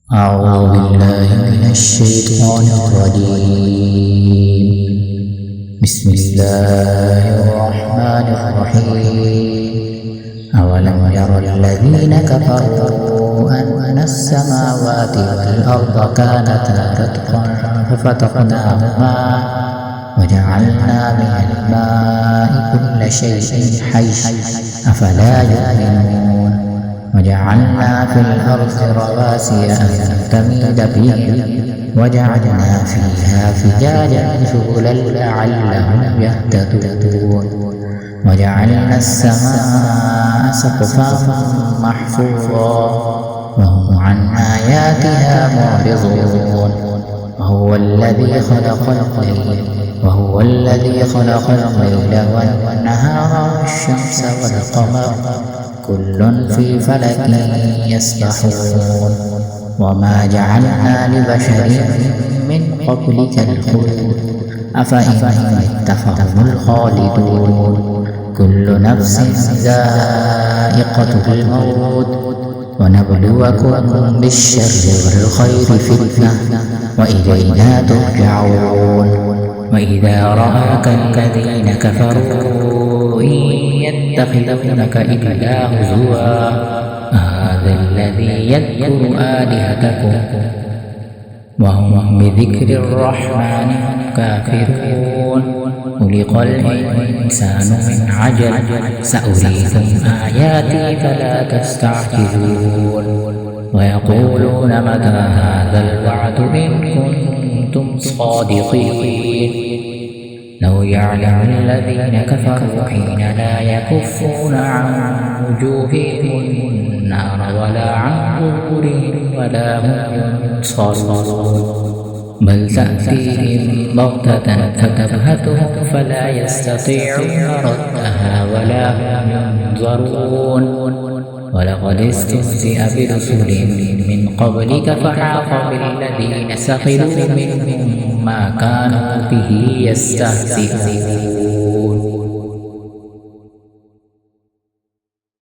أعوذ بالله من الشيطان الرجيم. بسم الله الرحمن الرحيم. أولم ير الذين كفروا أن السماوات والأرض كانتا رتقا ففتقناهما وجعلنا من الماء كل شيء حي أفلا يؤمنون. وجعلنا في الأرض رواسي أن تميد بهم وجعلنا فيها فجاجا سبلا لعلهم يهتدون. وجعلنا السماء سقفا محفوظا وهم عن آياتها معرضون. وهو الذي خلق الليل والنهار والشمس والقمر كل في فلك يسبحون. وما جعلنا لبشر من قبلك الخلد أفإن مت فهم الخالدون. كل نفس ذائقة الموت ونبلوكم بالشر والخير فتنة وإلينا ترجعون. وإذا رآك الذين كفروا إن يتخذونك إلا هزوا هذا الذي يذكر آلهتكم وهم بذكر الرحمن كافرون. خلق الإنسان من عجل سأريكم آياتي فلا تستعجلون. ويقولون متى هذا الوعد إن كنتم صادقين. لو يعلم الذين كفروا حين لا يكفون عن وجوههم النار ولا عن ظهورهم ولا هم ينصرون. بل تأتيهم بغتة فتبهتهم فلا يستطيعون ردها ولا هم ينظرون. ولقد استهزئ برسل من قبلك فحاق بالذين سخروا منهم ما كانوا به يستهزئون.